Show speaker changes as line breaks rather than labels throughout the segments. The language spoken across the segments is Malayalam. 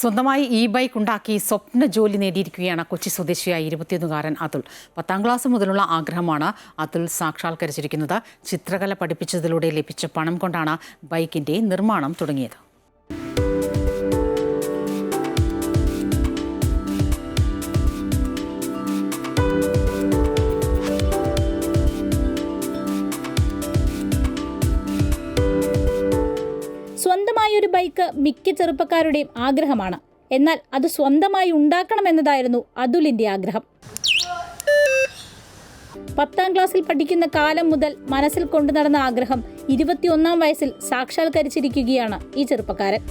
സ്വന്തമായി ബൈക്ക് ഉണ്ടാക്കി സ്വപ്ന ജോലി നേടിയിരിക്കുകയാണ് കൊച്ചി സ്വദേശിയായ 21-കാരൻ അതുൽ. 10ാം ക്ലാസ് മുതലുള്ള ആഗ്രഹമാണ് അതുൽ സാക്ഷാത്കരിച്ചിരിക്കുന്നത്. ചിത്രകല പഠിപ്പിച്ചതിലൂടെ ലഭിച്ച പണം കൊണ്ടാണ് ബൈക്കിന്റെ നിർമ്മാണം തുടങ്ങിയത്.
സ്വന്തമായി ഒരു ബൈക്ക് മിക്ക ചെറുപ്പക്കാരുടെയും ആഗ്രഹമാണ്. എന്നാൽ അത് സ്വന്തമായി ഉണ്ടാക്കണമെന്നതായിരുന്നു അതുലിന്റെ ആഗ്രഹം. 10ാം ക്ലാസ്സിൽ പഠിക്കുന്ന കാലം മുതൽ മനസ്സിൽ കൊണ്ടു നടന്ന ആഗ്രഹം 21ാം വയസ്സിൽ സാക്ഷാത്കരിച്ചിരിക്കുകയാണ് ഈ ചെറുപ്പക്കാരൻ.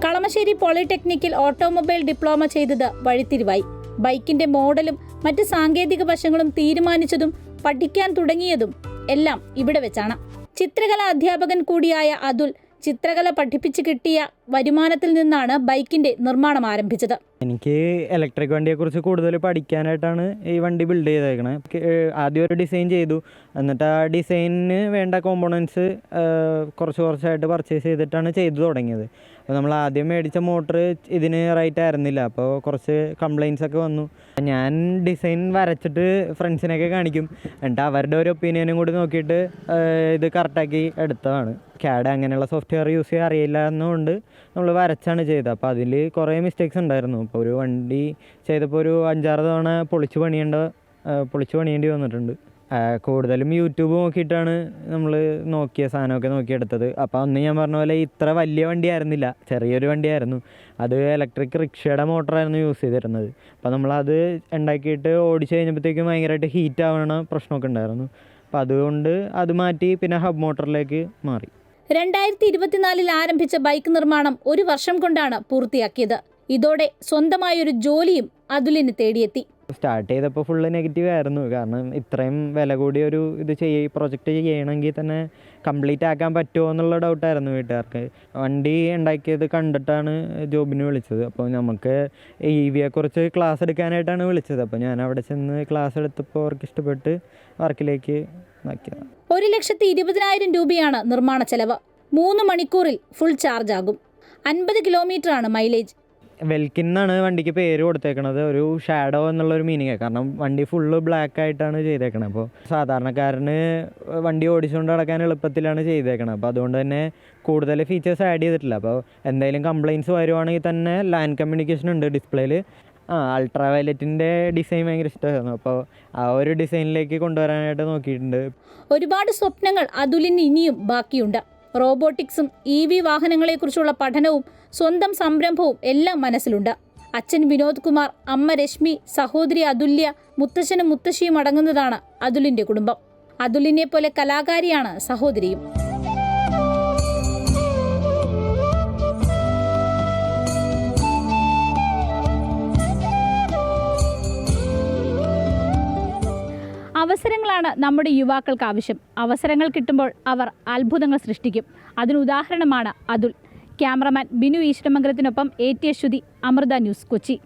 കളമശ്ശേരി പോളിടെക്നിക്കിൽ ഓട്ടോമൊബൈൽ ഡിപ്ലോമ ചെയ്തത് വഴിത്തിരിവായി. ബൈക്കിന്റെ മോഡലും മറ്റ് സാങ്കേതിക വശങ്ങളും തീരുമാനിച്ചതും പഠിക്കാൻ തുടങ്ങിയതും എല്ലാം ഇവിടെ വെച്ചാണ്. ചിത്രകലാ അധ്യാപകൻ കൂടിയായ അതുൽ ചിത്രകല പഠിപ്പിച്ച് കിട്ടിയ വരുമാനത്തിൽ നിന്നാണ് ബൈക്കിന്റെ നിർമ്മാണം ആരംഭിച്ചത്.
എനിക്ക് ഇലക്ട്രിക് വണ്ടിയെക്കുറിച്ച് കൂടുതൽ പഠിക്കാനായിട്ടാണ് ഈ വണ്ടി ബിൽഡ് ചെയ്തേക്കണേ. ആദ്യം ഒരു ഡിസൈൻ ചെയ്തു, എന്നിട്ട് ആ ഡിസൈനിന് വേണ്ട കോമ്പോണൻസ് കുറച്ചായിട്ട് പർച്ചേസ് ചെയ്തിട്ടാണ് ചെയ്തു തുടങ്ങിയത്. അപ്പോൾ നമ്മൾ ആദ്യം മേടിച്ച മോട്ടർ ഇതിന് റൈറ്റ് ആയിരുന്നില്ല, അപ്പോൾ കുറച്ച് കംപ്ലയിൻസ് ഒക്കെ വന്നു. ഞാൻ ഡിസൈൻ വരച്ചിട്ട് ഫ്രണ്ട്സിനൊക്കെ കാണിക്കും, എന്നിട്ട് അവരുടെ ഒരു ഒപ്പീനിയനും കൂടി നോക്കിയിട്ട് ഇത് കറക്റ്റാക്കി എടുത്തതാണ്. CAD അങ്ങനെയുള്ള സോഫ്റ്റ്വെയർ യൂസ് ചെയ്യാൻ അറിയില്ല എന്നുകൊണ്ട് നമ്മൾ വരച്ചാണ് ചെയ്തത്. അപ്പോൾ അതിൽ കുറേ മിസ്റ്റേക്സ് ഉണ്ടായിരുന്നു. അപ്പോൾ ഒരു വണ്ടി ചെയ്തപ്പോൾ ഒരു 5-6 തവണ പൊളിച്ച് പണിയേണ്ടി വന്നിട്ടുണ്ട്. കൂടുതലും യൂട്യൂബ് നോക്കിയിട്ടാണ് നമ്മൾ നോക്കിയ സാധനമൊക്കെ നോക്കിയെടുത്തത്. അപ്പോൾ അന്ന് ഞാൻ പറഞ്ഞ പോലെ ഇത്ര വലിയ വണ്ടിയായിരുന്നില്ല, ചെറിയൊരു വണ്ടിയായിരുന്നു. അത് ഇലക്ട്രിക് റിക്ഷയുടെ മോട്ടറായിരുന്നു യൂസ് ചെയ്തിരുന്നത്. അപ്പോൾ നമ്മളത് ഉണ്ടാക്കിയിട്ട് ഓടിച്ച് കഴിഞ്ഞപ്പോഴത്തേക്കും ഭയങ്കരമായിട്ട് ഹീറ്റ് ആവണ പ്രശ്നമൊക്കെ ഉണ്ടായിരുന്നു. അപ്പോൾ അതുകൊണ്ട് അത് മാറ്റി പിന്നെ ഹബ് മോട്ടറിലേക്ക് മാറി.
2024 ആരംഭിച്ച ബൈക്ക് നിർമ്മാണം 1 വർഷം കൊണ്ടാണ് പൂർത്തിയാക്കിയത്. ഇതോടെ സ്വന്തമായൊരു ജോലിയും അതുലിന് തേടിയെത്തി.
സ്റ്റാർട്ട് ചെയ്തപ്പോൾ ഫുള്ള് നെഗറ്റീവ് ആയിരുന്നു. കാരണം ഇത്രയും വില കൂടിയൊരു പ്രൊജക്റ്റ് ചെയ്യണമെങ്കിൽ തന്നെ കംപ്ലീറ്റ് ആക്കാൻ പറ്റുമോ എന്നുള്ള ഡൗട്ടായിരുന്നു വീട്ടുകാർക്ക്. വണ്ടി ഉണ്ടാക്കിയത് കണ്ടിട്ടാണ് ജോബിന് വിളിച്ചത്. അപ്പോൾ നമുക്ക് EVയെക്കുറിച്ച് ക്ലാസ് എടുക്കാനായിട്ടാണ് വിളിച്ചത്. അപ്പോൾ ഞാൻ അവിടെ ചെന്ന് ക്ലാസ് എടുത്തപ്പോൾ അവർക്ക് ഇഷ്ടപ്പെട്ട് വർക്കിലേക്ക് ആക്കിയതാണ്.
1,20,000 രൂപയാണ് നിർമ്മാണ ചെലവ്. 3 മണിക്കൂറിൽ ഫുൾ ചാർജ് ആകും. 50 കിലോമീറ്ററാണ് മൈലേജ്.
വെൽക്കിൻ എന്നാണ് വണ്ടിക്ക് പേര് കൊടുത്തേക്കണത്. ഒരു ഷാഡോ എന്നുള്ളൊരു മീനിങ്. കാരണം വണ്ടി ഫുള്ള് ബ്ലാക്ക് ആയിട്ടാണ് ചെയ്തേക്കണത്. അപ്പോൾ സാധാരണക്കാരന് വണ്ടി ഓടിച്ചുകൊണ്ട് നടക്കാൻ എളുപ്പത്തിലാണ് ചെയ്തേക്കണത്. അപ്പോൾ അതുകൊണ്ട് തന്നെ കൂടുതൽ ഫീച്ചേഴ്സ് ആഡ് ചെയ്തിട്ടില്ല. അപ്പോൾ എന്തെങ്കിലും കംപ്ലയിൻസ് വരുവാണെങ്കിൽ തന്നെ ലാൻഡ് കമ്മ്യൂണിക്കേഷൻ ഉണ്ട് ഡിസ്പ്ലേയിൽ. അൾട്രാ വയലറ്റിൻ്റെ ഡിസൈൻ ഭയങ്കര ഇഷ്ടമായിരുന്നു. അപ്പോൾ ആ ഒരു ഡിസൈനിലേക്ക് കൊണ്ടുവരാനായിട്ട് നോക്കിയിട്ടുണ്ട്.
ഒരുപാട് സ്വപ്നങ്ങൾ അതുലിന് ഇനിയും ബാക്കിയുണ്ട്. റോബോട്ടിക്സും EV വാഹനങ്ങളെക്കുറിച്ചുള്ള പഠനവും സ്വന്തം സംരംഭവും എല്ലാം മനസ്സിലുണ്ട്. അച്ഛൻ വിനോദ് കുമാർ, അമ്മ രശ്മി, സഹോദരി അതുല്യ, മുത്തശ്ശനും മുത്തശ്ശിയും അടങ്ങുന്നതാണ് അതുലിന്റെ കുടുംബം. അതുലിനെ പോലെ കലാകാരിയാണ് സഹോദരിയും. അവസരങ്ങളാണ് നമ്മുടെ യുവാക്കൾക്ക് ആവശ്യം. അവസരങ്ങൾ കിട്ടുമ്പോൾ അവർ അത്ഭുതങ്ങൾ സൃഷ്ടിക്കും. അതിനുദാഹരണമാണ് അതുൽ. ക്യാമറമാൻ ബിനു ഈശ്വരമംഗലത്തിനൊപ്പം AT അശ്വതി, അമൃത ന്യൂസ്, കൊച്ചി.